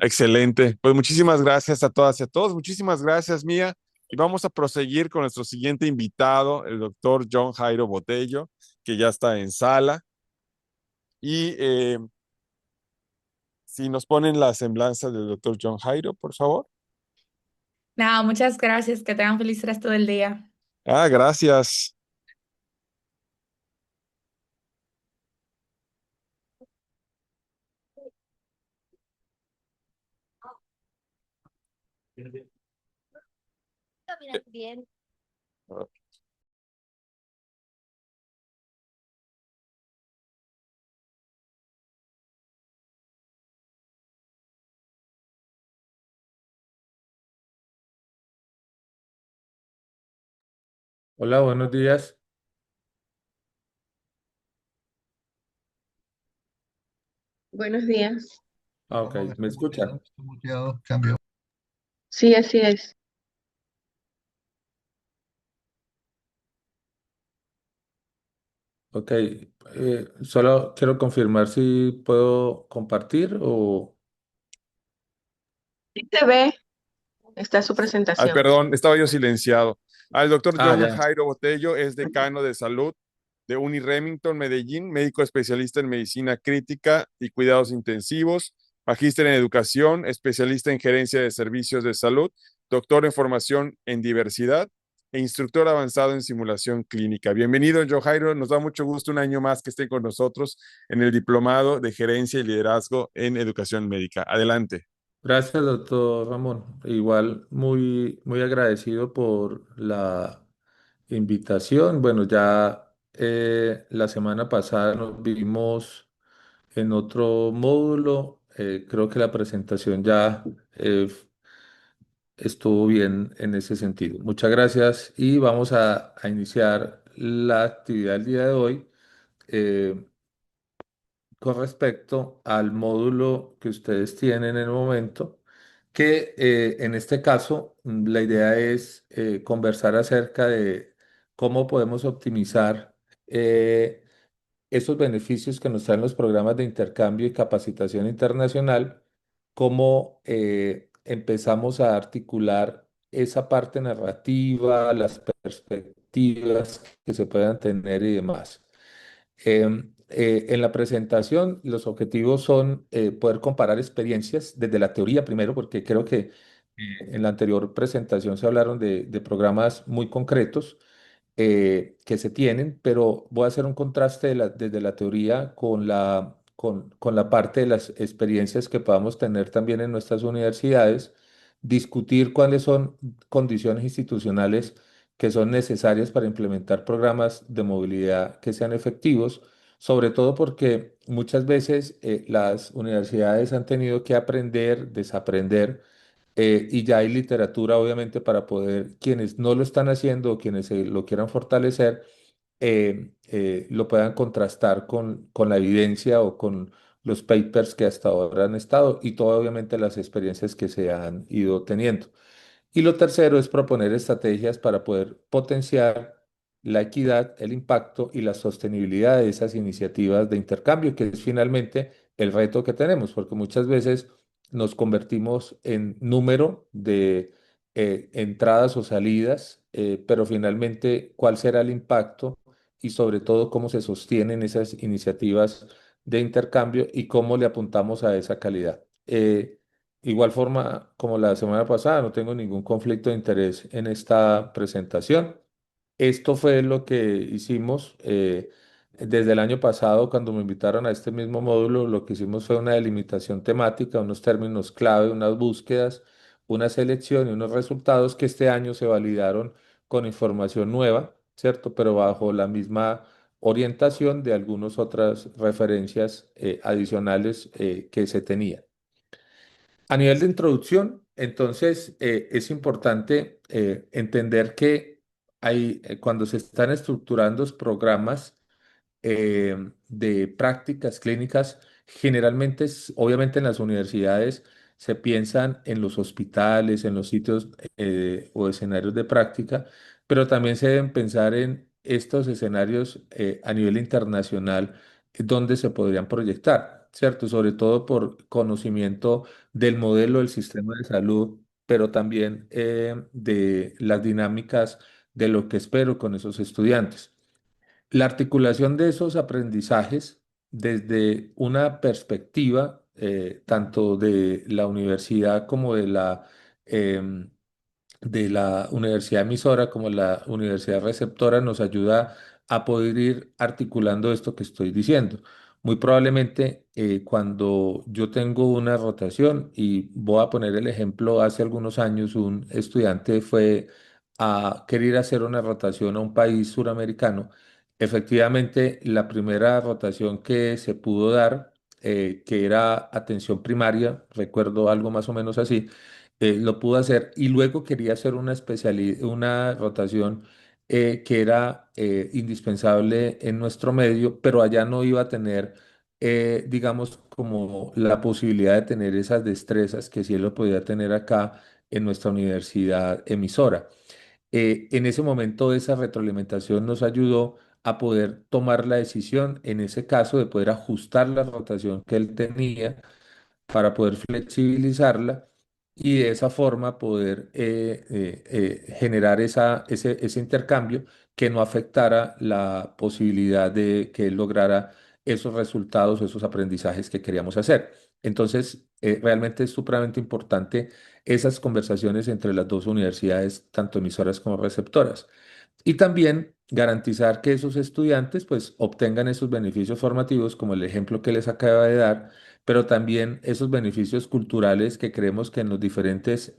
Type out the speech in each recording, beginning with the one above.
Excelente. Pues muchísimas gracias a todas y a todos. Muchísimas gracias, Mía. Y vamos a proseguir con nuestro siguiente invitado, el doctor John Jairo Botello, que ya está en sala. Y si nos ponen la semblanza del doctor John Jairo, por favor. Nada, muchas gracias. Que tengan feliz resto del día. Ah, gracias. Bien. Hola, buenos días. Buenos días. Ok, ¿me escuchan? Está muteado, cambio. Sí, así es. Ok, solo quiero confirmar si puedo compartir o... Sí se ve, está su Ay, presentación. perdón, estaba yo silenciado. El doctor Ah, John ya. Jairo Botello es decano de salud de Uni Remington, Medellín, médico especialista en medicina crítica y cuidados intensivos, magíster en educación, especialista en gerencia de servicios de salud, doctor en formación en diversidad e instructor avanzado en simulación clínica. Bienvenido, John Jairo. Nos da mucho gusto un año más que estén con nosotros en el diplomado de gerencia y liderazgo en educación médica. Adelante. Gracias, doctor Ramón. Igual muy agradecido por la invitación. Bueno, ya la semana pasada nos vimos en otro módulo. Creo que la presentación ya estuvo bien en ese sentido. Muchas gracias y vamos a iniciar la actividad del día de hoy eh, con respecto al módulo que ustedes tienen en el momento, que en este caso la idea es conversar acerca de cómo podemos optimizar esos beneficios que nos traen los programas de intercambio y capacitación internacional, cómo empezamos a articular esa parte narrativa, las perspectivas que se puedan tener y demás. En la presentación, los objetivos son poder comparar experiencias desde la teoría primero, porque creo que en la anterior presentación se hablaron de programas muy concretos que se tienen, pero voy a hacer un contraste desde la teoría con la parte de las experiencias que podamos tener también en nuestras universidades, discutir cuáles son condiciones institucionales que son necesarias para implementar programas de movilidad que sean efectivos, sobre todo porque muchas veces las universidades han tenido que aprender, desaprender y ya hay literatura, obviamente, para poder, quienes no lo están haciendo o quienes lo quieran fortalecer, lo puedan contrastar con la evidencia o con los papers que hasta ahora han estado y todo, obviamente, las experiencias que se han ido teniendo. Y lo tercero es proponer estrategias para poder potenciar la equidad, el impacto y la sostenibilidad de esas iniciativas de intercambio, que es finalmente el reto que tenemos, porque muchas veces nos convertimos en número de entradas o salidas, pero finalmente cuál será el impacto y sobre todo cómo se sostienen esas iniciativas de intercambio y cómo le apuntamos a esa calidad. Igual forma, como la semana pasada, no tengo ningún conflicto de interés en esta presentación. Esto fue lo que hicimos desde el año pasado, cuando me invitaron a este mismo módulo, lo que hicimos fue una delimitación temática, unos términos clave, unas búsquedas, una selección y unos resultados que este año se validaron con información nueva, ¿cierto? Pero bajo la misma orientación de algunas otras referencias adicionales que se tenían. A nivel de introducción, entonces es importante entender que cuando se están estructurando los programas de prácticas clínicas, generalmente, obviamente en las universidades, se piensan en los hospitales, en los sitios o escenarios de práctica, pero también se deben pensar en estos escenarios a nivel internacional donde se podrían proyectar. ¿cierto? Sobre todo por conocimiento del modelo del sistema de salud, pero también de las dinámicas de lo que espero con esos estudiantes. La articulación de esos aprendizajes desde una perspectiva tanto de la universidad como em, de la universidad emisora como la universidad receptora nos ayuda a poder ir articulando esto que estoy diciendo. Muy probablemente cuando yo tengo una rotación, y voy a poner el ejemplo, hace algunos años un estudiante fue a querer hacer una rotación a un país suramericano. Efectivamente, la primera rotación que se pudo dar, que era atención primaria, recuerdo algo más o menos así, lo pudo hacer y luego quería hacer una rotación que era indispensable en nuestro medio, pero allá no iba a tener, digamos, como la posibilidad de tener esas destrezas que sí lo podía tener acá en nuestra universidad emisora. En ese momento esa retroalimentación nos ayudó a poder tomar la decisión, en ese caso, de poder ajustar la rotación que él tenía para poder flexibilizarla y de esa forma poder generar ese intercambio que no afectara la posibilidad de que él lograra esos resultados o esos aprendizajes que queríamos hacer. Entonces, realmente es supremamente importante esas conversaciones entre las dos universidades, tanto emisoras como receptoras. Y también garantizar que esos estudiantes pues obtengan esos beneficios formativos, como el ejemplo que les acaba de dar, pero también esos beneficios culturales que creemos que en los diferentes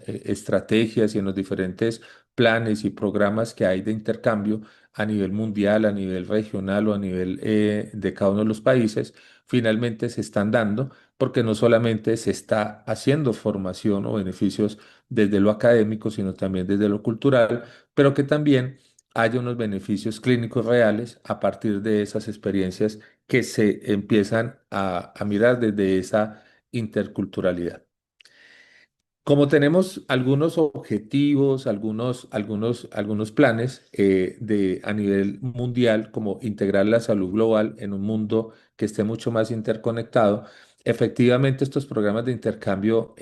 estrategias y en los diferentes planes y programas que hay de intercambio a nivel mundial, a nivel regional o a nivel de cada uno de los países, finalmente se están dando, porque no solamente se está haciendo formación o beneficios desde lo académico, sino también desde lo cultural, pero que también haya unos beneficios clínicos reales a partir de esas experiencias que se empiezan a mirar desde esa interculturalidad. Como tenemos algunos objetivos, algunos planes a nivel mundial, como integrar la salud global en un mundo que esté mucho más interconectado, efectivamente estos programas de intercambio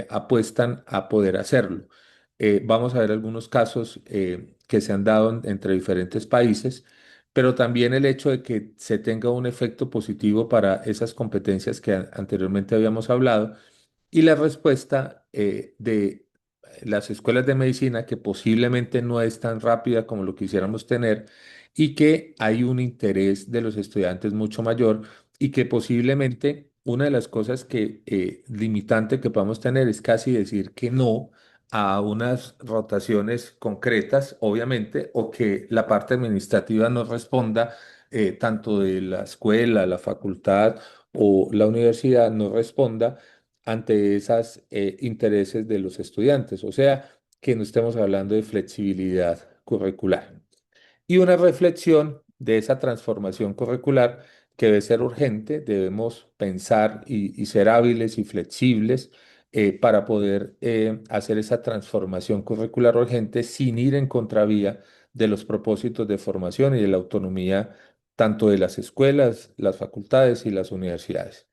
apuestan a poder hacerlo. Vamos a ver algunos casos que se han dado entre diferentes países, pero también el hecho de que se tenga un efecto positivo para esas competencias que anteriormente habíamos hablado y la respuesta de las escuelas de medicina, que posiblemente no es tan rápida como lo quisiéramos tener, y que hay un interés de los estudiantes mucho mayor, y que posiblemente una de las cosas que limitante que podamos tener es casi decir que no a unas rotaciones concretas, obviamente, o que la parte administrativa no responda, tanto de la escuela, la facultad o la universidad no responda ante esos intereses de los estudiantes, o sea, que no estemos hablando de flexibilidad curricular. Y una reflexión de esa transformación curricular que debe ser urgente, debemos pensar y ser hábiles y flexibles para poder hacer esa transformación curricular urgente sin ir en contravía de los propósitos de formación y de la autonomía tanto de las escuelas, las facultades y las universidades.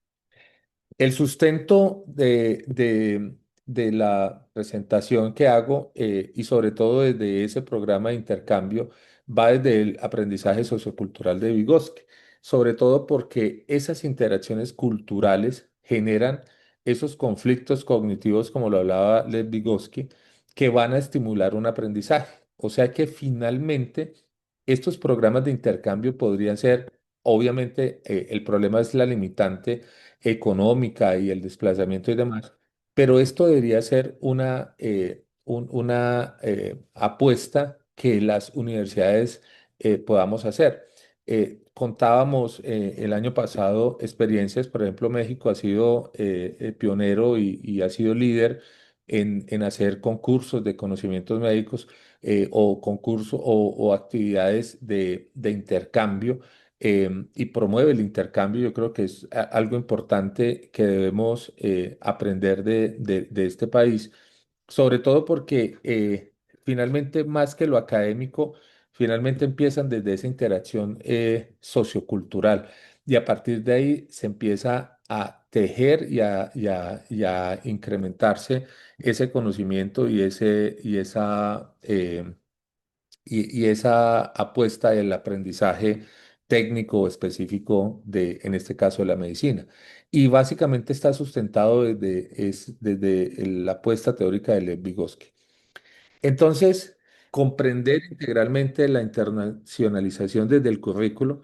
El sustento de la presentación que hago y sobre todo desde ese programa de intercambio va desde el aprendizaje sociocultural de Vygotsky, sobre todo porque esas interacciones culturales generan esos conflictos cognitivos, como lo hablaba Lev Vygotsky, que van a estimular un aprendizaje. O sea que finalmente estos programas de intercambio podrían ser, obviamente, el problema es la limitante económica y el desplazamiento y demás, pero esto debería ser una apuesta que las universidades podamos hacer. Contábamos el año pasado experiencias, por ejemplo, México ha sido pionero y ha sido líder en hacer concursos de conocimientos médicos o concursos o actividades de intercambio y promueve el intercambio. Yo creo que es algo importante que debemos aprender de este país, sobre todo porque finalmente, más que lo académico, finalmente empiezan desde esa interacción sociocultural. y a partir de ahí se empieza a tejer y a incrementarse ese conocimiento y esa apuesta del aprendizaje técnico o específico en este caso, de la medicina. Y básicamente está sustentado desde la apuesta teórica de Lev Vygotsky. Entonces, comprender integralmente la internacionalización desde el currículo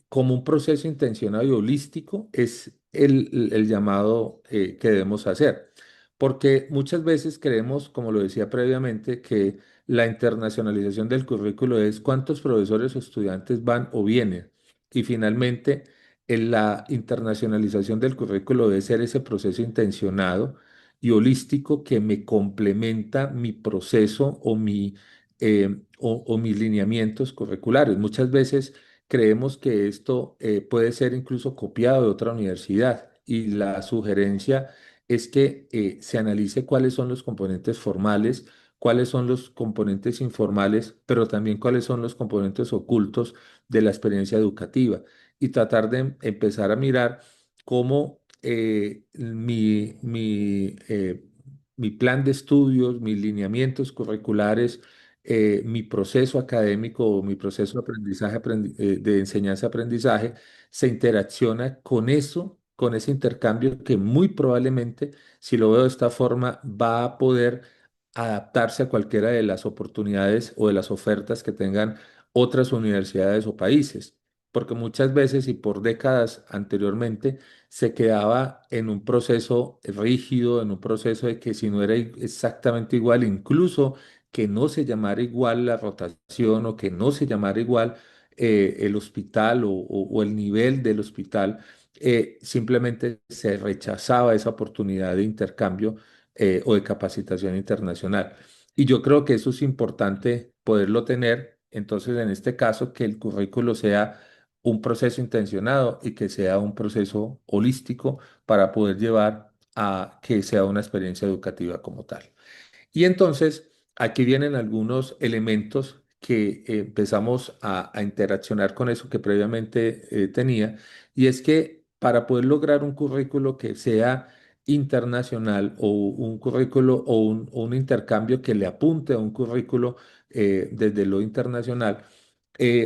como un proceso intencionado y holístico es el llamado que debemos hacer. Porque muchas veces creemos, como lo decía previamente, que la internacionalización del currículo es cuántos profesores o estudiantes van o vienen. Y finalmente, la internacionalización del currículo debe ser ese proceso intencionado y holístico que me complementa mi proceso o mis lineamientos curriculares. Muchas veces creemos que esto puede ser incluso copiado de otra universidad y la sugerencia es que se analice cuáles son los componentes formales, cuáles son los componentes informales, pero también cuáles son los componentes ocultos de la experiencia educativa y tratar de empezar a mirar cómo mi plan de estudios, mis lineamientos curriculares, mi proceso académico o mi proceso de aprendizaje, de enseñanza-aprendizaje, se interacciona con eso, con ese intercambio que muy probablemente, si lo veo de esta forma, va a poder adaptarse a cualquiera de las oportunidades o de las ofertas que tengan otras universidades o países. Porque muchas veces y por décadas anteriormente se quedaba en un proceso rígido, en un proceso de que si no era exactamente igual, incluso que no se llamara igual la rotación o que no se llamara igual el hospital o el nivel del hospital, simplemente se rechazaba esa oportunidad de intercambio o de capacitación internacional. Y yo creo que eso es importante poderlo tener. Entonces, en este caso, que el currículo sea un proceso intencionado y que sea un proceso holístico para poder llevar a que sea una experiencia educativa como tal. Y entonces aquí vienen algunos elementos que empezamos a interaccionar con eso que previamente tenía, y es que para poder lograr un currículo que sea internacional o un currículo o un intercambio que le apunte a un currículo desde lo internacional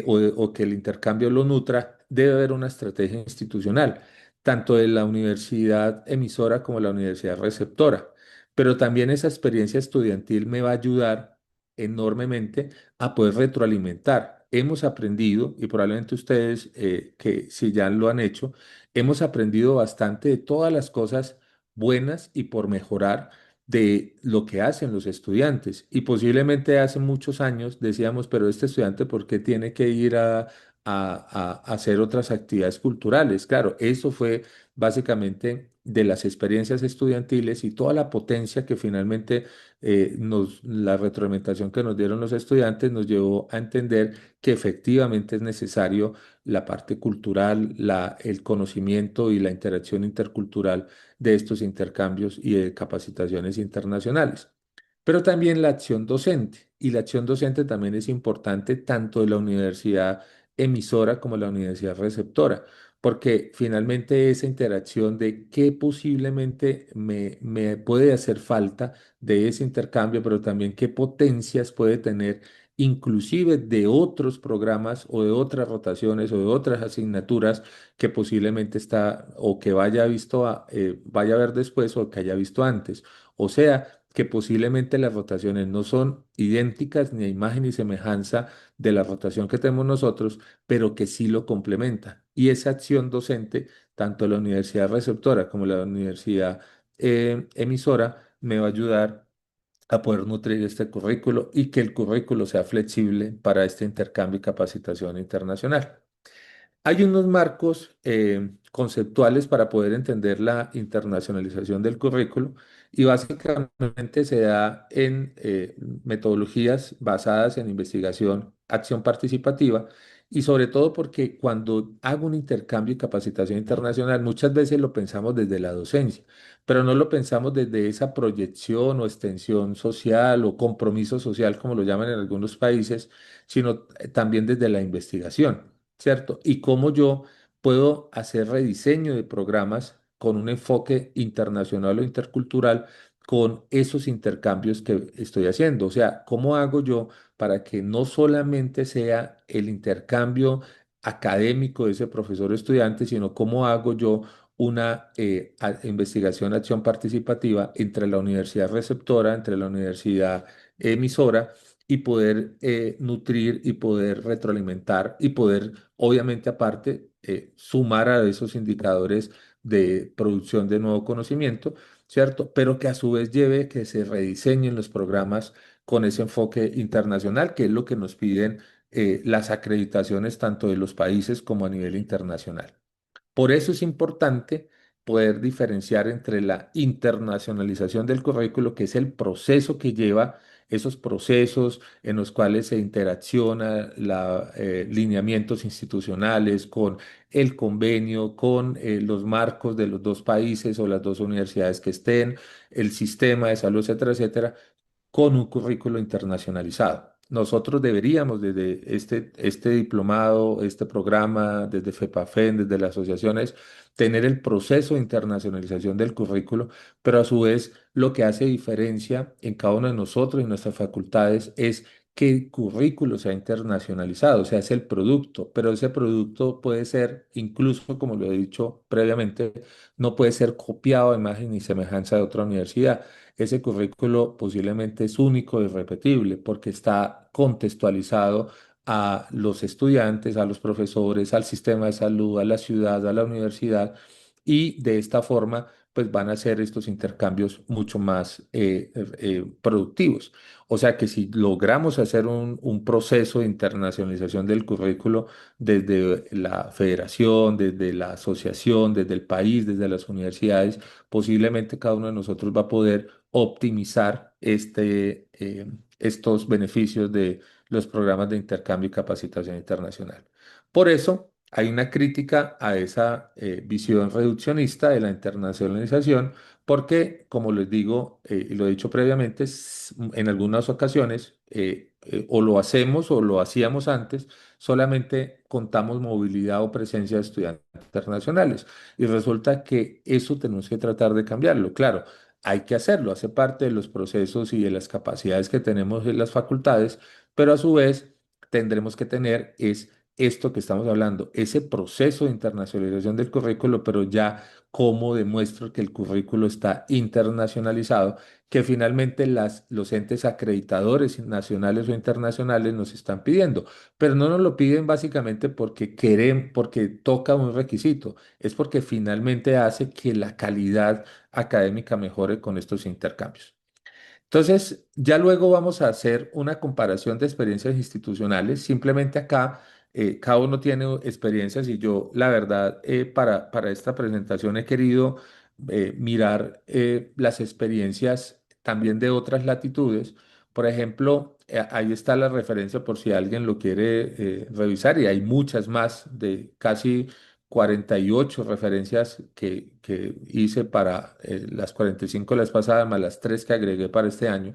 o que el intercambio lo nutra, debe haber una estrategia institucional, tanto de la universidad emisora como de la universidad receptora, pero también esa experiencia estudiantil me va a ayudar enormemente a poder retroalimentar. Hemos aprendido, y probablemente ustedes que si ya lo han hecho, hemos aprendido bastante de todas las cosas buenas y por mejorar de lo que hacen los estudiantes. Y posiblemente hace muchos años decíamos, pero este estudiante, ¿por qué tiene que ir a hacer otras actividades culturales? Claro, eso fue básicamente de las experiencias estudiantiles y toda la potencia que finalmente la retroalimentación que nos dieron los estudiantes nos llevó a entender que efectivamente es necesario la parte cultural, el conocimiento y la interacción intercultural de estos intercambios y de capacitaciones internacionales. Pero también la acción docente. Y la acción docente también es importante tanto de la universidad emisora como de la universidad receptora, porque finalmente esa interacción de qué posiblemente me puede hacer falta de ese intercambio, pero también qué potencias puede tener inclusive de otros programas o de otras rotaciones o de otras asignaturas que posiblemente está o que vaya a ver después o que haya visto antes. O sea, que posiblemente las rotaciones no son idénticas ni a imagen ni semejanza de la rotación que tenemos nosotros, pero que sí lo complementa. Y esa acción docente, tanto la universidad receptora como la universidad emisora, me va a ayudar a poder nutrir este currículo y que el currículo sea flexible para este intercambio y capacitación internacional. Hay unos marcos conceptuales para poder entender la internacionalización del currículo y básicamente se da en metodologías basadas en investigación, acción participativa y sobre todo porque cuando hago un intercambio y capacitación internacional muchas veces lo pensamos desde la docencia, pero no lo pensamos desde esa proyección o extensión social o compromiso social como lo llaman en algunos países, sino también desde la investigación. ¿Cierto? Y cómo yo puedo hacer rediseño de programas con un enfoque internacional o intercultural con esos intercambios que estoy haciendo. O sea, ¿cómo hago yo para que no solamente sea el intercambio académico de ese profesor o estudiante, sino cómo hago yo una investigación, acción participativa entre la universidad receptora, entre la universidad emisora y poder nutrir y poder retroalimentar y poder, obviamente, aparte, sumar a esos indicadores de producción de nuevo conocimiento, ¿cierto? Pero que a su vez lleve que se rediseñen los programas con ese enfoque internacional, que es lo que nos piden las acreditaciones tanto de los países como a nivel internacional. Por eso es importante poder diferenciar entre la internacionalización del currículo, que es el proceso que lleva esos procesos en los cuales se interacciona los lineamientos institucionales con el convenio, con los marcos de los dos países o las dos universidades que estén, el sistema de salud, etcétera, etcétera, con un currículo internacionalizado. Nosotros deberíamos, desde este diplomado, este programa, desde FEPAFEN, desde las asociaciones, tener el proceso de internacionalización del currículo, pero a su vez lo que hace diferencia en cada uno de nosotros y nuestras facultades es que el currículo sea internacionalizado, o sea, es el producto, pero ese producto puede ser, incluso como lo he dicho previamente, no puede ser copiado a imagen y semejanza de otra universidad. Ese currículo posiblemente es único y repetible porque está contextualizado a los estudiantes, a los profesores, al sistema de salud, a la ciudad, a la universidad, y de esta forma pues van a ser estos intercambios mucho más productivos. O sea que si logramos hacer un proceso de internacionalización del currículo desde la federación, desde la asociación, desde el país, desde las universidades, posiblemente cada uno de nosotros va a poder optimizar estos beneficios de los programas de intercambio y capacitación internacional. Por eso hay una crítica a esa visión reduccionista de la internacionalización, porque, como les digo, y lo he dicho previamente, en algunas ocasiones o lo hacemos o lo hacíamos antes, solamente contamos movilidad o presencia de estudiantes internacionales. Y resulta que eso tenemos que tratar de cambiarlo. Claro, hay que hacerlo, hace parte de los procesos y de las capacidades que tenemos en las facultades, pero a su vez tendremos que tener es esto que estamos hablando, ese proceso de internacionalización del currículo, pero ya cómo demuestro que el currículo está internacionalizado, que finalmente los entes acreditadores nacionales o internacionales nos están pidiendo, pero no nos lo piden básicamente porque quieren, porque toca un requisito, es porque finalmente hace que la calidad académica mejore con estos intercambios. Entonces, ya luego vamos a hacer una comparación de experiencias institucionales. Simplemente acá, cada uno tiene experiencias y yo, la verdad, para esta presentación he querido mirar las experiencias también de otras latitudes. Por ejemplo, ahí está la referencia por si alguien lo quiere revisar y hay muchas más de casi 48 referencias que hice para las 45 las pasadas, más las 3 que agregué para este año.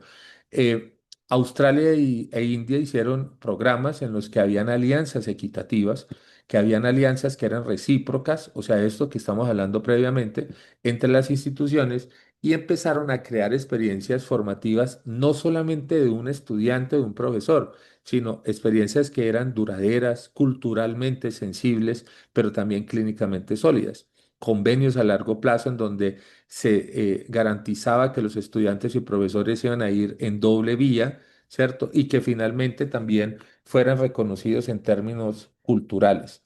Eh, Australia e India hicieron programas en los que habían alianzas equitativas, que habían alianzas que eran recíprocas, o sea, esto que estamos hablando previamente, entre las instituciones y empezaron a crear experiencias formativas no solamente de un estudiante, de un profesor, sino experiencias que eran duraderas, culturalmente sensibles, pero también clínicamente sólidas. Convenios a largo plazo en donde se garantizaba que los estudiantes y profesores iban a ir en doble vía, ¿cierto? Y que finalmente también fueran reconocidos en términos culturales.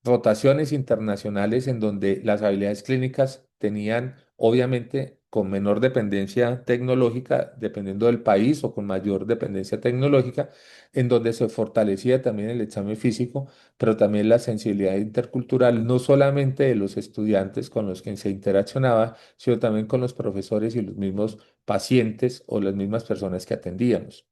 Rotaciones internacionales en donde las habilidades clínicas tenían, obviamente, con menor dependencia tecnológica, dependiendo del país, o con mayor dependencia tecnológica, en donde se fortalecía también el examen físico, pero también la sensibilidad intercultural, no solamente de los estudiantes con los que se interaccionaba, sino también con los profesores y los mismos pacientes o las mismas personas que atendíamos.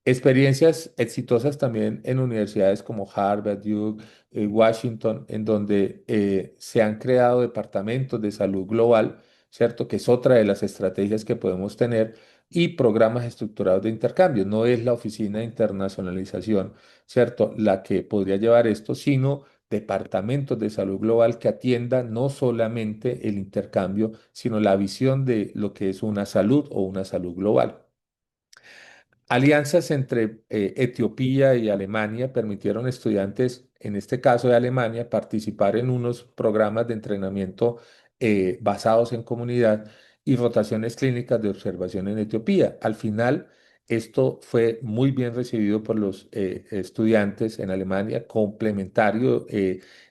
Experiencias exitosas también en universidades como Harvard, Duke, Washington, en donde se han creado departamentos de salud global, ¿cierto? Que es otra de las estrategias que podemos tener y programas estructurados de intercambio. No es la oficina de internacionalización, ¿cierto? La que podría llevar esto, sino departamentos de salud global que atiendan no solamente el intercambio, sino la visión de lo que es una salud o una salud global. Alianzas entre Etiopía y Alemania permitieron a estudiantes, en este caso de Alemania, participar en unos programas de entrenamiento basados en comunidad y rotaciones clínicas de observación en Etiopía. Al final, esto fue muy bien recibido por los estudiantes en Alemania, complementario,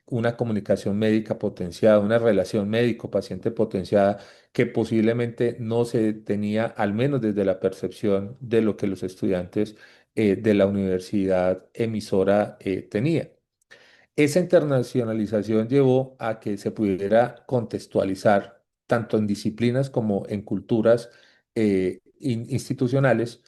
una comunicación médica potenciada, una relación médico-paciente potenciada que posiblemente no se tenía, al menos desde la percepción de lo que los estudiantes de la universidad emisora tenían. Esa internacionalización llevó a que se pudiera contextualizar tanto en disciplinas como en culturas institucionales.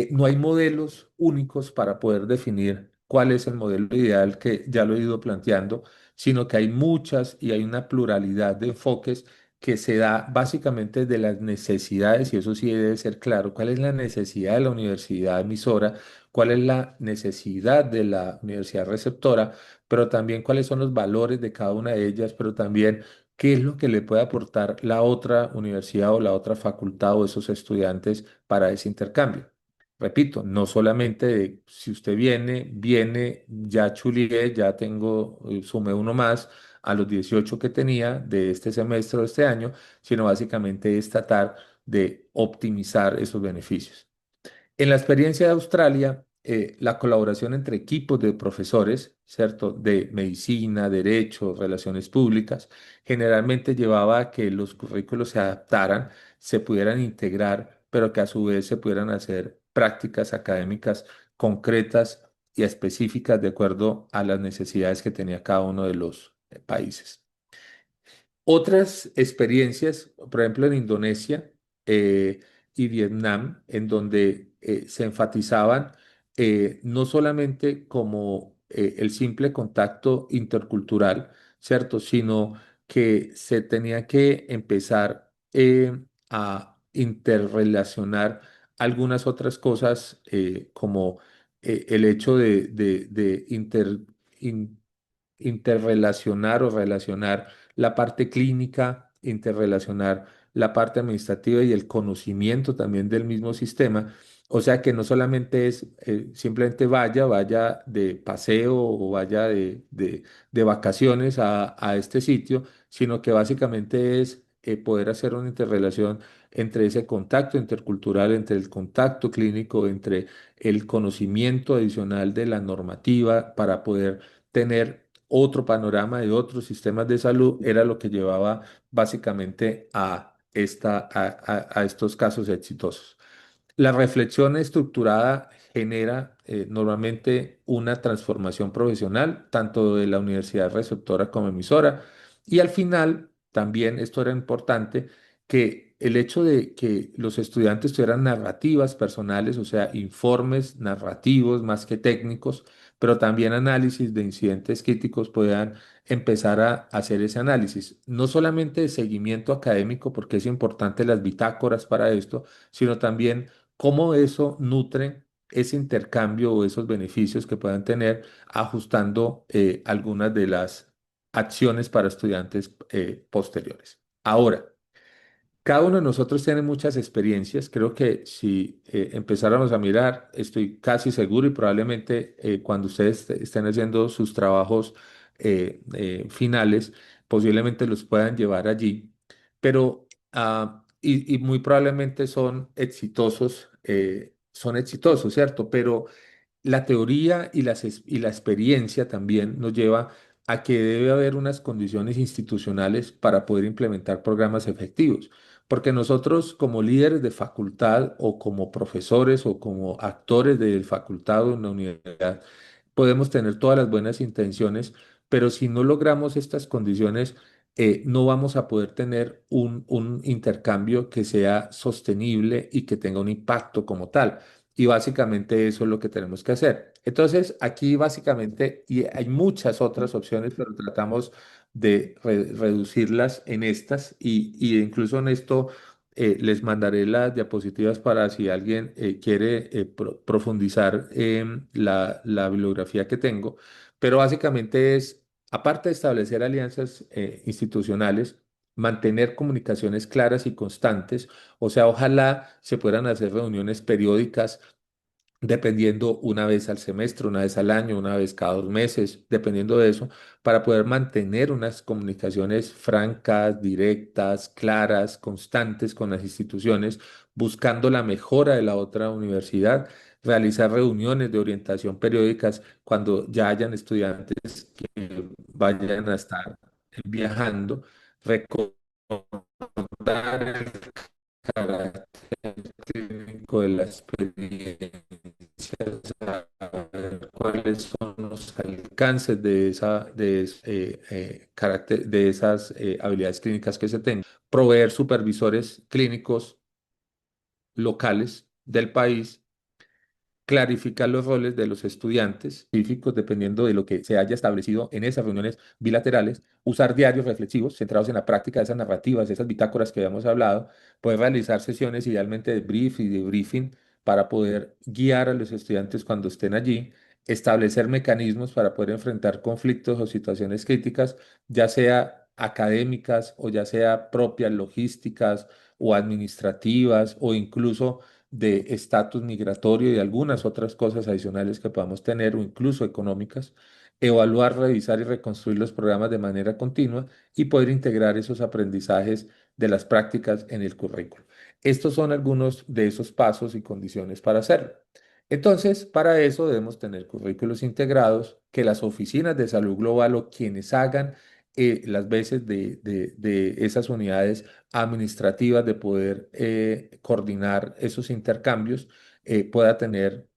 No hay modelos únicos para poder definir cuál es el modelo ideal, que ya lo he ido planteando, sino que hay muchas y hay una pluralidad de enfoques que se da básicamente de las necesidades, y eso sí debe ser claro, cuál es la necesidad de la universidad emisora, cuál es la necesidad de la universidad receptora, pero también cuáles son los valores de cada una de ellas, pero también qué es lo que le puede aportar la otra universidad o la otra facultad o esos estudiantes para ese intercambio. Repito, no solamente de si usted viene, ya chulié, ya tengo, sumé uno más a los 18 que tenía de este semestre o este año, sino básicamente es tratar de optimizar esos beneficios. En la experiencia de Australia, la colaboración entre equipos de profesores, ¿cierto? De medicina, derecho, relaciones públicas, generalmente llevaba a que los currículos se adaptaran, se pudieran integrar, pero que a su vez se pudieran hacer prácticas académicas concretas y específicas de acuerdo a las necesidades que tenía cada uno de los países. Otras experiencias, por ejemplo, en Indonesia y Vietnam, en donde se enfatizaban no solamente como el simple contacto intercultural, ¿cierto? Sino que se tenía que empezar a interrelacionar algunas otras cosas como el hecho de interrelacionar o relacionar la parte clínica, interrelacionar la parte administrativa y el conocimiento también del mismo sistema. O sea que no solamente es simplemente vaya de paseo o vaya de vacaciones a este sitio, sino que básicamente es poder hacer una interrelación entre ese contacto intercultural, entre el contacto clínico, entre el conocimiento adicional de la normativa para poder tener otro panorama de otros sistemas de salud, era lo que llevaba básicamente a estos casos exitosos. La reflexión estructurada genera normalmente una transformación profesional, tanto de la universidad receptora como emisora, y al final también esto era importante, que el hecho de que los estudiantes tuvieran narrativas personales, o sea, informes narrativos más que técnicos, pero también análisis de incidentes críticos, puedan empezar a hacer ese análisis, no solamente de seguimiento académico, porque es importante las bitácoras para esto, sino también cómo eso nutre ese intercambio o esos beneficios que puedan tener ajustando algunas de las acciones para estudiantes posteriores. Ahora, cada uno de nosotros tiene muchas experiencias. Creo que si empezáramos a mirar, estoy casi seguro y probablemente cuando ustedes estén haciendo sus trabajos finales, posiblemente los puedan llevar allí, pero y muy probablemente son exitosos, ¿cierto? Pero la teoría y la experiencia también nos lleva a que debe haber unas condiciones institucionales para poder implementar programas efectivos. Porque nosotros como líderes de facultad o como profesores o como actores de facultad o en la universidad, podemos tener todas las buenas intenciones, pero si no logramos estas condiciones, no vamos a poder tener un intercambio que sea sostenible y que tenga un impacto como tal. Y básicamente eso es lo que tenemos que hacer. Entonces, aquí básicamente, y hay muchas otras opciones, pero tratamos de reducirlas en estas y incluso en esto les mandaré las diapositivas para si alguien quiere profundizar en la bibliografía que tengo. Pero básicamente es Aparte de establecer alianzas institucionales, mantener comunicaciones claras y constantes, o sea, ojalá se puedan hacer reuniones periódicas dependiendo una vez al semestre, una vez al año, una vez cada 2 meses, dependiendo de eso, para poder mantener unas comunicaciones francas, directas, claras, constantes con las instituciones, buscando la mejora de la otra universidad, realizar reuniones de orientación periódicas cuando ya hayan estudiantes que vayan a estar viajando, recordar el carácter clínico de la experiencia, saber cuáles son los alcances de de esas habilidades clínicas que se tengan, proveer supervisores clínicos locales del país, clarificar los roles de los estudiantes científicos dependiendo de lo que se haya establecido en esas reuniones bilaterales, usar diarios reflexivos centrados en la práctica de esas narrativas, de esas bitácoras que habíamos hablado, poder realizar sesiones idealmente de brief y de briefing para poder guiar a los estudiantes cuando estén allí, establecer mecanismos para poder enfrentar conflictos o situaciones críticas, ya sea académicas o ya sea propias logísticas o administrativas o incluso de estatus migratorio y algunas otras cosas adicionales que podamos tener o incluso económicas, evaluar, revisar y reconstruir los programas de manera continua y poder integrar esos aprendizajes de las prácticas en el currículo. Estos son algunos de esos pasos y condiciones para hacerlo. Entonces, para eso debemos tener currículos integrados, que las oficinas de salud global o quienes hagan las veces de esas unidades administrativas de poder coordinar esos intercambios pueda tener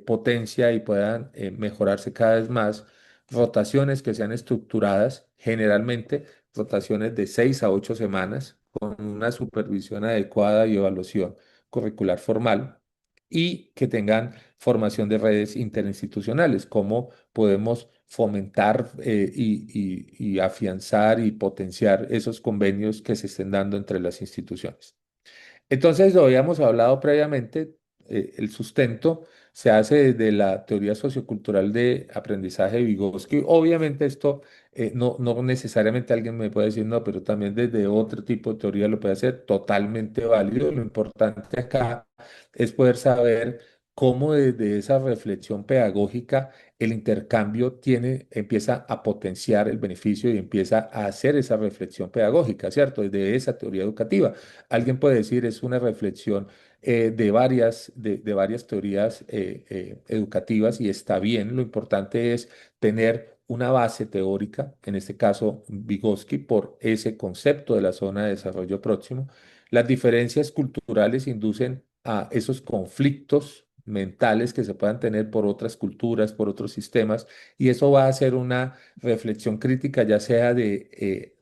potencia y puedan mejorarse cada vez más. Rotaciones que sean estructuradas, generalmente rotaciones de 6 a 8 semanas, con una supervisión adecuada y evaluación curricular formal, y que tengan formación de redes interinstitucionales, como podemos fomentar y afianzar y potenciar esos convenios que se estén dando entre las instituciones. Entonces, lo habíamos hablado previamente, el sustento se hace desde la teoría sociocultural de aprendizaje de Vygotsky. Obviamente esto no necesariamente alguien me puede decir, no, pero también desde otro tipo de teoría lo puede hacer, totalmente válido. Lo importante acá es poder saber cómo desde esa reflexión pedagógica el intercambio empieza a potenciar el beneficio y empieza a hacer esa reflexión pedagógica, ¿cierto? Desde esa teoría educativa. Alguien puede decir es una reflexión de varias teorías educativas y está bien. Lo importante es tener una base teórica, en este caso Vygotsky, por ese concepto de la zona de desarrollo próximo. Las diferencias culturales inducen a esos conflictos mentales que se puedan tener por otras culturas, por otros sistemas, y eso va a ser una reflexión crítica, ya sea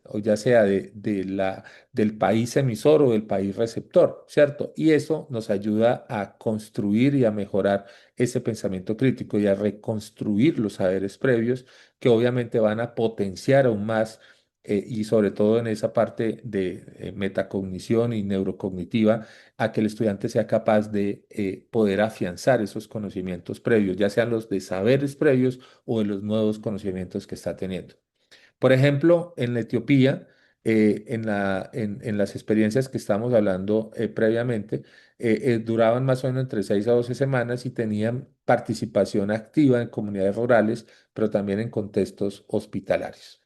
o ya sea del país emisor o del país receptor, ¿cierto? Y eso nos ayuda a construir y a mejorar ese pensamiento crítico y a reconstruir los saberes previos que obviamente van a potenciar aún más y sobre todo en esa parte de metacognición y neurocognitiva, a que el estudiante sea capaz de poder afianzar esos conocimientos previos, ya sean los de saberes previos o de los nuevos conocimientos que está teniendo. Por ejemplo, en la Etiopía, en las experiencias que estábamos hablando previamente, duraban más o menos entre 6 a 12 semanas y tenían participación activa en comunidades rurales, pero también en contextos hospitalarios.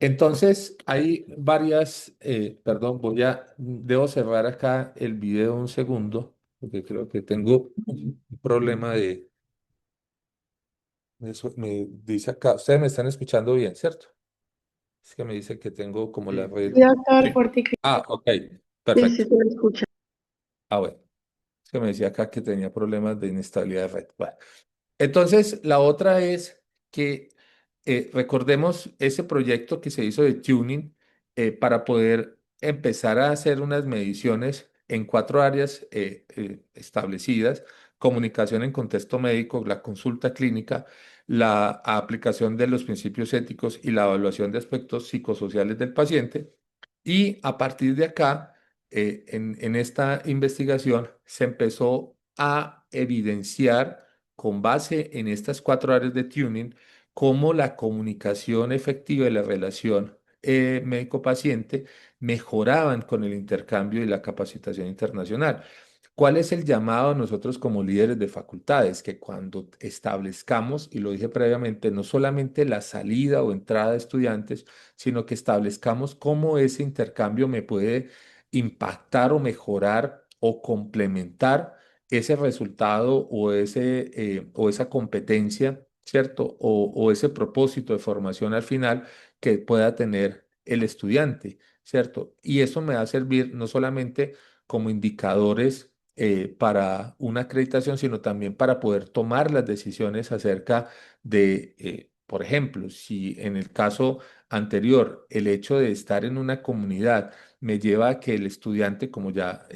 Entonces, hay perdón, debo cerrar acá el video un segundo, porque creo que tengo un problema me dice acá, ustedes me están escuchando bien, ¿cierto? Es que me dice que tengo como la red. Sí, doctor, Sí. por ti. Ok, Sí, sí, perfecto. se lo escucha. Bueno, es que me decía acá que tenía problemas de inestabilidad de red. Bueno. Entonces, la otra es que recordemos ese proyecto que se hizo de tuning para poder empezar a hacer unas mediciones en 4 áreas establecidas: comunicación en contexto médico, la consulta clínica, la aplicación de los principios éticos y la evaluación de aspectos psicosociales del paciente. Y a partir de acá, en esta investigación se empezó a evidenciar con base en estas 4 áreas de tuning cómo la comunicación efectiva y la relación médico-paciente mejoraban con el intercambio y la capacitación internacional. ¿Cuál es el llamado a nosotros como líderes de facultades? Que cuando establezcamos, y lo dije previamente, no solamente la salida o entrada de estudiantes, sino que establezcamos cómo ese intercambio me puede impactar o mejorar o complementar ese resultado o esa competencia, ¿cierto? O ese propósito de formación al final que pueda tener el estudiante, ¿cierto? Y eso me va a servir no solamente como indicadores para una acreditación, sino también para poder tomar las decisiones acerca de, por ejemplo, si en el caso anterior el hecho de estar en una comunidad me lleva a que el estudiante, como ya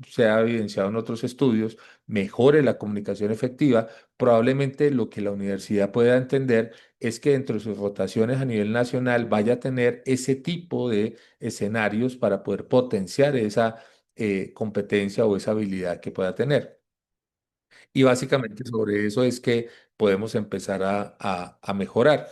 se ha evidenciado en otros estudios, mejore la comunicación efectiva, probablemente lo que la universidad pueda entender es que dentro de sus rotaciones a nivel nacional vaya a tener ese tipo de escenarios para poder potenciar esa competencia o esa habilidad que pueda tener. Y básicamente sobre eso es que podemos empezar a mejorar.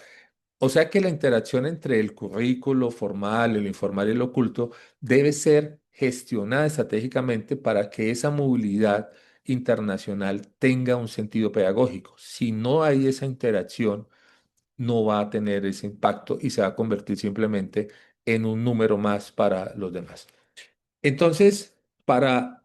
O sea que la interacción entre el currículo formal, el informal y el oculto debe ser gestionada estratégicamente para que esa movilidad internacional tenga un sentido pedagógico. Si no hay esa interacción, no va a tener ese impacto y se va a convertir simplemente en un número más para los demás. Entonces, para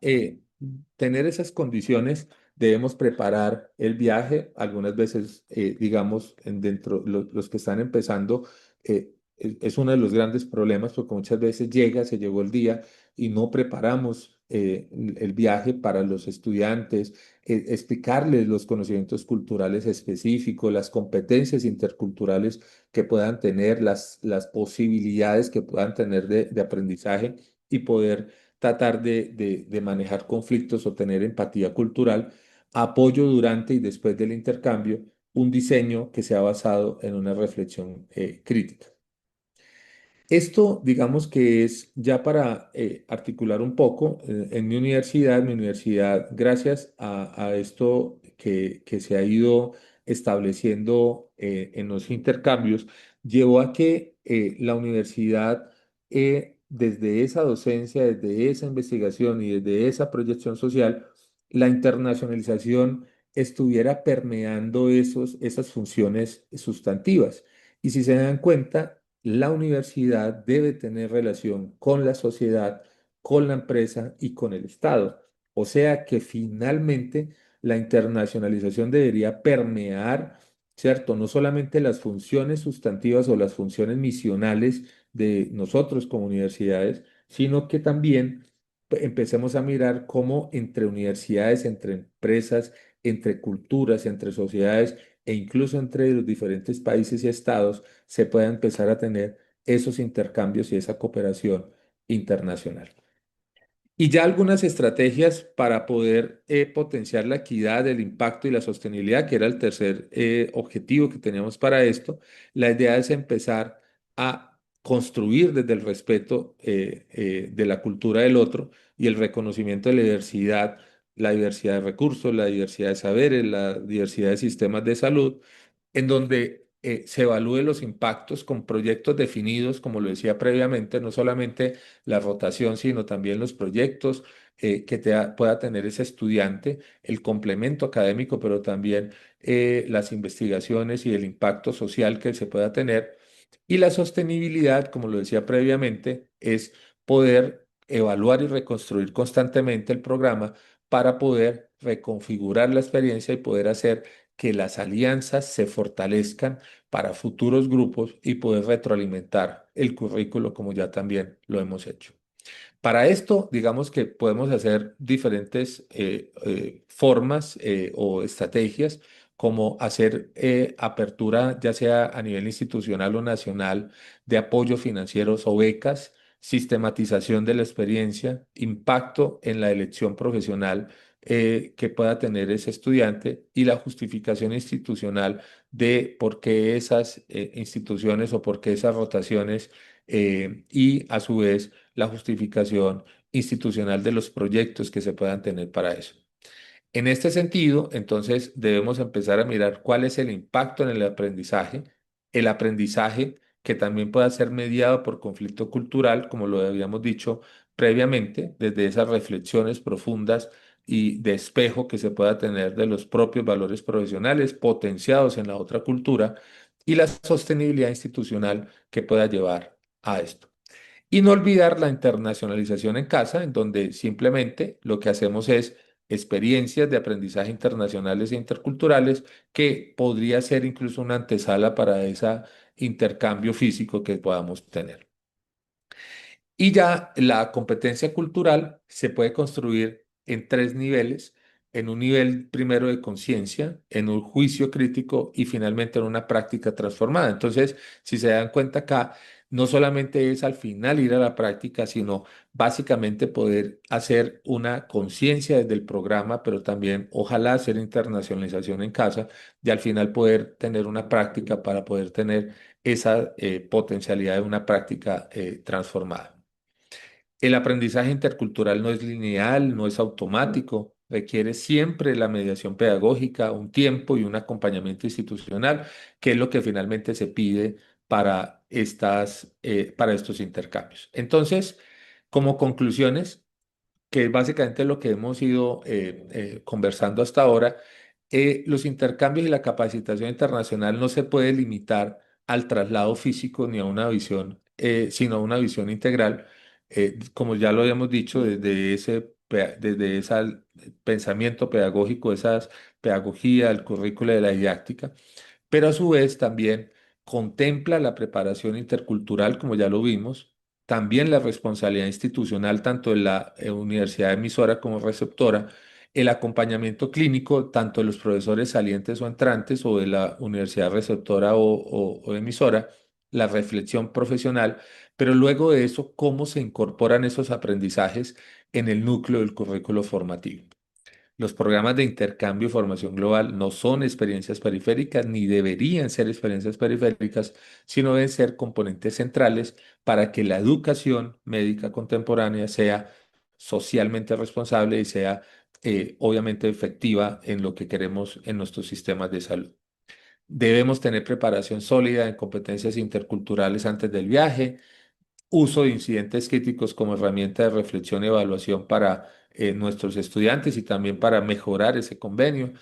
tener esas condiciones, debemos preparar el viaje. Algunas veces, digamos, dentro, los que están empezando, es uno de los grandes problemas porque muchas veces llega, se llegó el día y no preparamos el viaje para los estudiantes, explicarles los conocimientos culturales específicos, las competencias interculturales que puedan tener, las posibilidades que puedan tener de aprendizaje y poder tratar de manejar conflictos o tener empatía cultural, apoyo durante y después del intercambio, un diseño que sea basado en una reflexión crítica. Esto, digamos que es ya para articular un poco, en mi universidad, gracias a esto que se ha ido estableciendo en los intercambios, llevó a que la universidad, desde esa docencia, desde esa investigación y desde esa proyección social, la internacionalización estuviera permeando esas funciones sustantivas. Y si se dan cuenta, la universidad debe tener relación con la sociedad, con la empresa y con el Estado. O sea que finalmente la internacionalización debería permear, ¿cierto? No solamente las funciones sustantivas o las funciones misionales de nosotros como universidades, sino que también empecemos a mirar cómo entre universidades, entre empresas, entre culturas, entre sociedades e incluso entre los diferentes países y estados se pueda empezar a tener esos intercambios y esa cooperación internacional. Y ya algunas estrategias para poder potenciar la equidad, el impacto y la sostenibilidad, que era el tercer objetivo que teníamos para esto. La idea es empezar a construir desde el respeto de la cultura del otro y el reconocimiento de la diversidad de recursos, la diversidad de saberes, la diversidad de sistemas de salud, en donde se evalúen los impactos con proyectos definidos, como lo decía previamente, no solamente la rotación, sino también los proyectos pueda tener ese estudiante, el complemento académico, pero también las investigaciones y el impacto social que se pueda tener. Y la sostenibilidad, como lo decía previamente, es poder evaluar y reconstruir constantemente el programa para poder reconfigurar la experiencia y poder hacer que las alianzas se fortalezcan para futuros grupos y poder retroalimentar el currículo como ya también lo hemos hecho. Para esto, digamos que podemos hacer diferentes formas o estrategias, como hacer apertura, ya sea a nivel institucional o nacional, de apoyo financieros o becas, sistematización de la experiencia, impacto en la elección profesional que pueda tener ese estudiante y la justificación institucional de por qué esas instituciones o por qué esas rotaciones y a su vez la justificación institucional de los proyectos que se puedan tener para eso. En este sentido, entonces debemos empezar a mirar cuál es el impacto en el aprendizaje que también pueda ser mediado por conflicto cultural, como lo habíamos dicho previamente, desde esas reflexiones profundas y de espejo que se pueda tener de los propios valores profesionales potenciados en la otra cultura y la sostenibilidad institucional que pueda llevar a esto. Y no olvidar la internacionalización en casa, en donde simplemente lo que hacemos es experiencias de aprendizaje internacionales e interculturales que podría ser incluso una antesala para ese intercambio físico que podamos tener. Y ya la competencia cultural se puede construir en tres niveles: en un nivel primero de conciencia, en un juicio crítico y finalmente en una práctica transformada. Entonces, si se dan cuenta acá, no solamente es al final ir a la práctica, sino básicamente poder hacer una conciencia desde el programa, pero también ojalá hacer internacionalización en casa y al final poder tener una práctica para poder tener esa potencialidad de una práctica transformada. El aprendizaje intercultural no es lineal, no es automático, requiere siempre la mediación pedagógica, un tiempo y un acompañamiento institucional, que es lo que finalmente se pide para estos intercambios. Entonces, como conclusiones, que es básicamente lo que hemos ido conversando hasta ahora, los intercambios y la capacitación internacional no se puede limitar al traslado físico ni a una visión, sino a una visión integral, como ya lo habíamos dicho, desde ese pensamiento pedagógico, esa pedagogía, el currículo de la didáctica, pero a su vez también contempla la preparación intercultural, como ya lo vimos, también la responsabilidad institucional tanto de la universidad emisora como receptora, el acompañamiento clínico tanto de los profesores salientes o entrantes o de la universidad receptora o emisora, la reflexión profesional, pero luego de eso, cómo se incorporan esos aprendizajes en el núcleo del currículo formativo. Los programas de intercambio y formación global no son experiencias periféricas ni deberían ser experiencias periféricas, sino deben ser componentes centrales para que la educación médica contemporánea sea socialmente responsable y sea obviamente efectiva en lo que queremos en nuestros sistemas de salud. Debemos tener preparación sólida en competencias interculturales antes del viaje, uso de incidentes críticos como herramienta de reflexión y evaluación para nuestros estudiantes y también para mejorar ese convenio,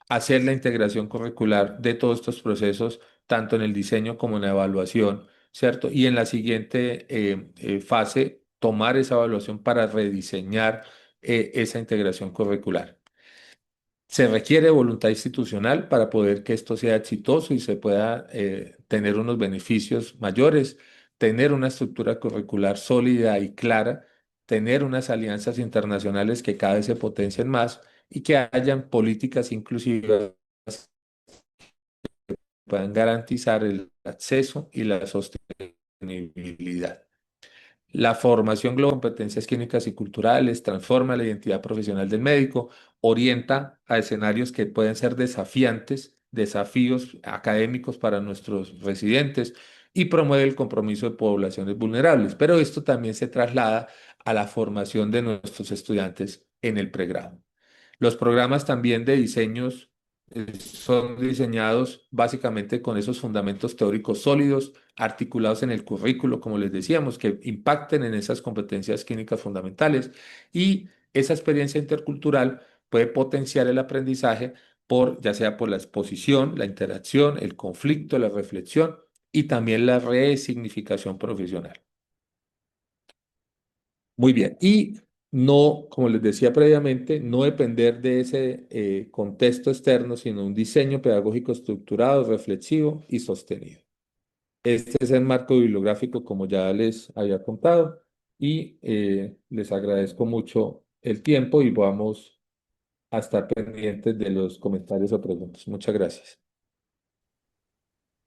hacer la integración curricular de todos estos procesos, tanto en el diseño como en la evaluación, ¿cierto? Y en la siguiente fase, tomar esa evaluación para rediseñar esa integración curricular. Se requiere voluntad institucional para poder que esto sea exitoso y se pueda tener unos beneficios mayores, tener una estructura curricular sólida y clara, tener unas alianzas internacionales que cada vez se potencien más y que hayan políticas inclusivas que puedan garantizar el acceso y la sostenibilidad. La formación global, competencias clínicas y culturales, transforma la identidad profesional del médico, orienta a escenarios que pueden ser desafiantes, desafíos académicos para nuestros residentes y promueve el compromiso de poblaciones vulnerables. Pero esto también se traslada a la formación de nuestros estudiantes en el pregrado. Los programas también de diseños son diseñados básicamente con esos fundamentos teóricos sólidos, articulados en el currículo, como les decíamos, que impacten en esas competencias clínicas fundamentales. Y esa experiencia intercultural puede potenciar el aprendizaje ya sea por la exposición, la interacción, el conflicto, la reflexión y también la resignificación profesional. Muy bien. Y no, como les decía previamente, no depender de ese contexto externo, sino un diseño pedagógico estructurado, reflexivo y sostenido. Este es el marco bibliográfico, como ya les había contado, y les agradezco mucho el tiempo y vamos a estar pendientes de los comentarios o preguntas. Muchas gracias.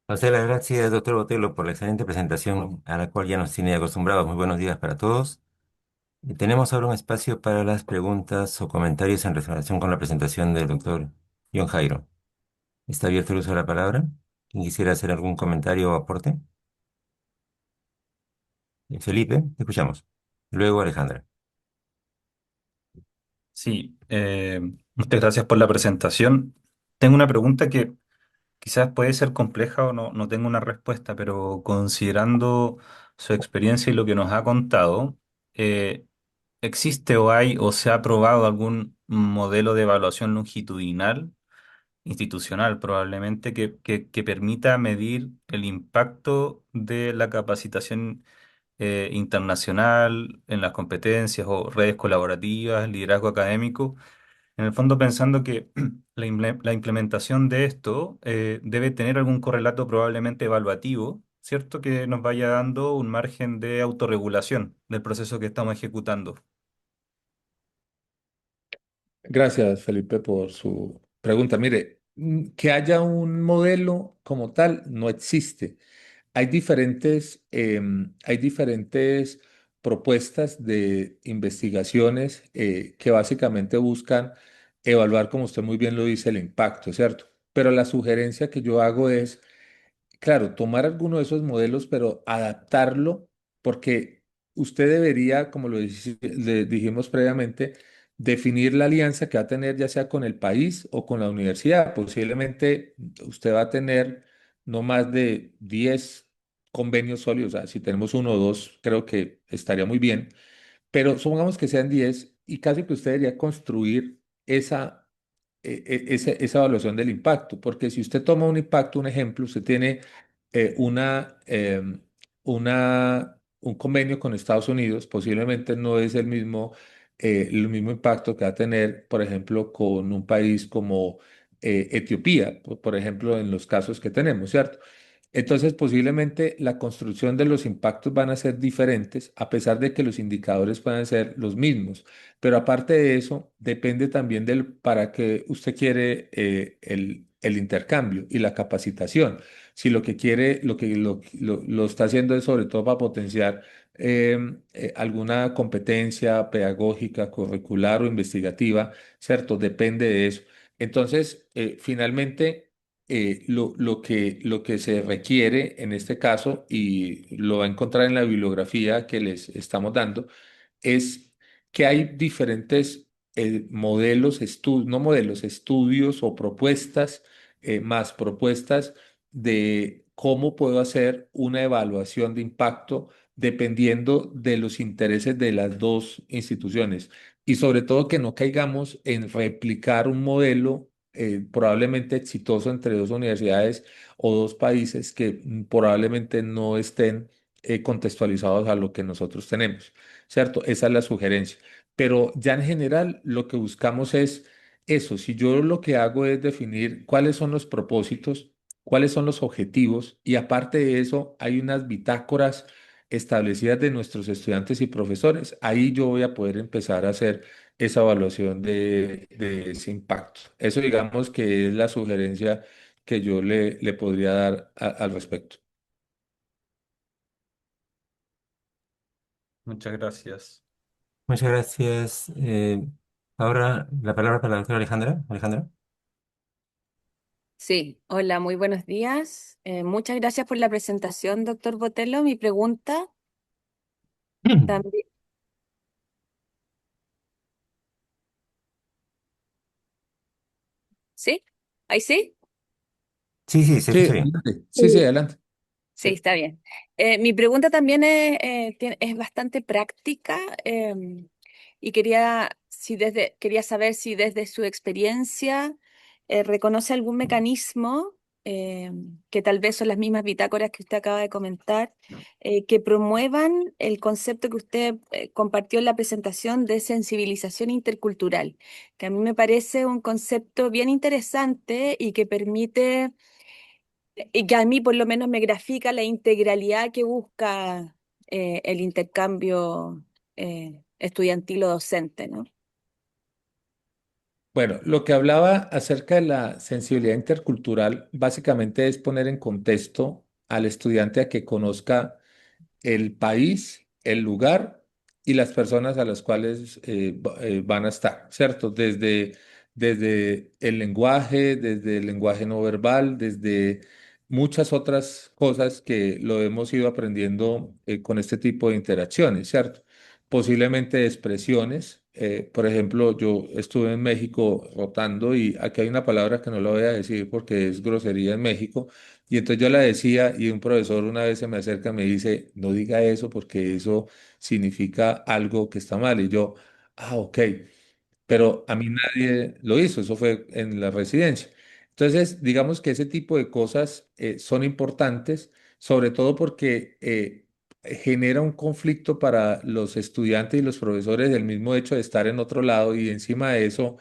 A usted las gracias, doctor Botelo, por la excelente presentación a la cual ya nos tiene acostumbrados. Muy buenos días para todos. Y tenemos ahora un espacio para las preguntas o comentarios en relación con la presentación del doctor John Jairo. ¿Está abierto el uso de la palabra? ¿Quién quisiera hacer algún comentario o aporte? Felipe, te escuchamos. Luego Alejandra. Sí, Muchas gracias por la presentación. Tengo una pregunta que quizás puede ser compleja o no tengo una respuesta, pero considerando su experiencia y lo que nos ha contado, eh, ¿existe o hay o se ha probado algún modelo de evaluación longitudinal, institucional probablemente, que permita medir el impacto de la capacitación internacional en las competencias o redes colaborativas, liderazgo académico? En el fondo pensando que la implementación de esto debe tener algún correlato probablemente evaluativo, ¿cierto? Que nos vaya dando un margen de autorregulación del proceso que estamos ejecutando. Gracias, Felipe, por su pregunta. Mire, que haya un modelo como tal no existe. Hay diferentes propuestas de investigaciones que básicamente buscan evaluar, como usted muy bien lo dice, el impacto, ¿cierto? Pero la sugerencia que yo hago es, claro, tomar alguno de esos modelos, pero adaptarlo, porque usted debería, como le dijimos previamente, definir la alianza que va a tener ya sea con el país o con la universidad. Posiblemente usted va a tener no más de 10 convenios sólidos. O sea, si tenemos uno o dos, creo que estaría muy bien. Pero supongamos que sean 10 y casi que usted debería construir esa evaluación del impacto, porque si usted toma un impacto, un ejemplo, usted tiene eh, una, em, un convenio con Estados Unidos, posiblemente no es el mismo impacto que va a tener, por ejemplo, con un país como Etiopía, por ejemplo, en los casos que tenemos, ¿cierto? Entonces, posiblemente la construcción de los impactos van a ser diferentes, a pesar de que los indicadores puedan ser los mismos. Pero aparte de eso, depende también del para qué usted quiere el intercambio y la capacitación. Si lo que quiere, lo está haciendo es sobre todo para potenciar alguna competencia pedagógica, curricular o investigativa, ¿cierto? Depende de eso. Entonces, finalmente lo que se requiere en este caso, y lo va a encontrar en la bibliografía que les estamos dando, es que hay diferentes no modelos, estudios o propuestas, más propuestas de cómo puedo hacer una evaluación de impacto dependiendo de los intereses de las dos instituciones. Y sobre todo que no caigamos en replicar un modelo probablemente exitoso entre dos universidades o dos países que probablemente no estén contextualizados a lo que nosotros tenemos, ¿cierto? Esa es la sugerencia. Pero ya en general lo que buscamos es eso. Si yo lo que hago es definir cuáles son los propósitos, cuáles son los objetivos, y aparte de eso hay unas bitácoras establecidas de nuestros estudiantes y profesores, ahí yo voy a poder empezar a hacer esa evaluación de ese impacto. Eso digamos que es la sugerencia que yo le podría dar al respecto. Muchas gracias. Muchas gracias. Ahora la palabra para la doctora Alejandra. Alejandra. Sí, hola, muy buenos días. Muchas gracias por la presentación, doctor Botello. Mi pregunta también, ¿sí? ¿Ahí sí? Sí, sí, se Sí, escucha bien. adelante. Sí, sí, Sí. adelante. Sí, Sí. está bien. Mi pregunta también es bastante práctica y quería saber si desde su experiencia reconoce algún mecanismo que tal vez son las mismas bitácoras que usted acaba de comentar, que promuevan el concepto que usted compartió en la presentación de sensibilización intercultural, que a mí me parece un concepto bien interesante y que permite y que a mí por lo menos me grafica la integralidad que busca el intercambio estudiantil o docente, ¿no? Bueno, lo que hablaba acerca de la sensibilidad intercultural básicamente es poner en contexto al estudiante a que conozca el país, el lugar y las personas a las cuales van a estar, ¿cierto? Desde desde el lenguaje no verbal, desde muchas otras cosas que lo hemos ido aprendiendo con este tipo de interacciones, ¿cierto? Posiblemente expresiones por ejemplo, yo estuve en México rotando y aquí hay una palabra que no la voy a decir porque es grosería en México. Y entonces yo la decía y un profesor una vez se me acerca y me dice, no diga eso porque eso significa algo que está mal. Y yo, ok, pero a mí nadie lo hizo, eso fue en la residencia. Entonces, digamos que ese tipo de cosas son importantes, sobre todo porque genera un conflicto para los estudiantes y los profesores del mismo hecho de estar en otro lado y encima de eso,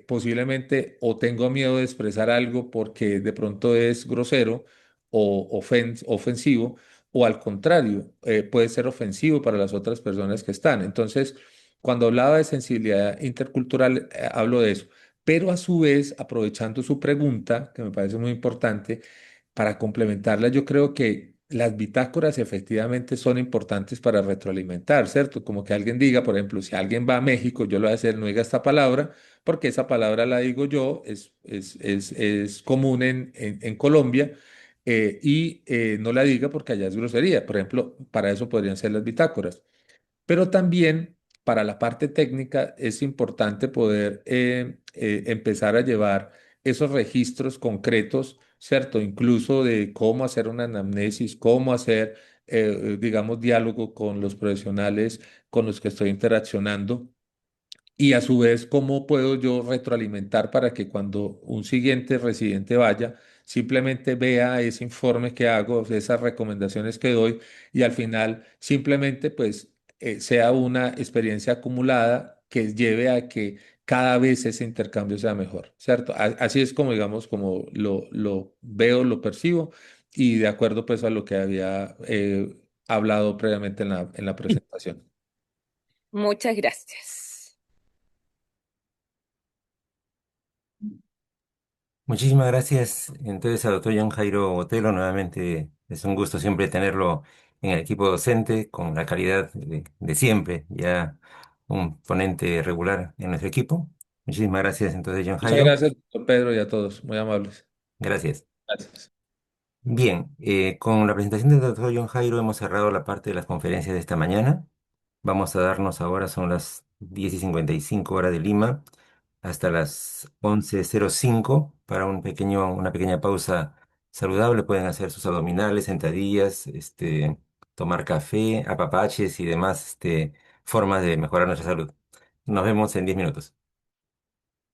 posiblemente o tengo miedo de expresar algo porque de pronto es grosero o ofensivo, o al contrario, puede ser ofensivo para las otras personas que están. Entonces, cuando hablaba de sensibilidad intercultural, hablo de eso. Pero a su vez, aprovechando su pregunta, que me parece muy importante, para complementarla, yo creo que las bitácoras efectivamente son importantes para retroalimentar, ¿cierto? Como que alguien diga, por ejemplo, si alguien va a México, yo lo voy a hacer, no diga esta palabra, porque esa palabra la digo yo, es común en Colombia, y no la diga porque allá es grosería. Por ejemplo, para eso podrían ser las bitácoras. Pero también para la parte técnica es importante poder empezar a llevar esos registros concretos, ¿cierto? Incluso de cómo hacer una anamnesis, cómo hacer, digamos, diálogo con los profesionales con los que estoy interaccionando y a su vez, ¿cómo puedo yo retroalimentar para que cuando un siguiente residente vaya, simplemente vea ese informe que hago, esas recomendaciones que doy y al final simplemente pues sea una experiencia acumulada que lleve a que cada vez ese intercambio sea mejor, ¿cierto? Así es como, digamos, como lo veo, lo percibo y de acuerdo pues a lo que había hablado previamente en la presentación. Muchas gracias. Muchísimas gracias entonces al doctor John Jairo Botelo. Nuevamente es un gusto siempre tenerlo en el equipo docente con la calidad de siempre, ya un ponente regular en nuestro equipo. Muchísimas gracias entonces John Muchas Jairo. gracias, doctor Pedro, y a todos, muy amables. Gracias. Gracias. Bien, con la presentación del doctor John Jairo hemos cerrado la parte de las conferencias de esta mañana. Vamos a darnos ahora, son las 10:55 hora de Lima, hasta las 11:05 para una pequeña pausa saludable. Pueden hacer sus abdominales, sentadillas, tomar café, apapaches y demás formas de mejorar nuestra salud. Nos vemos en 10 minutos.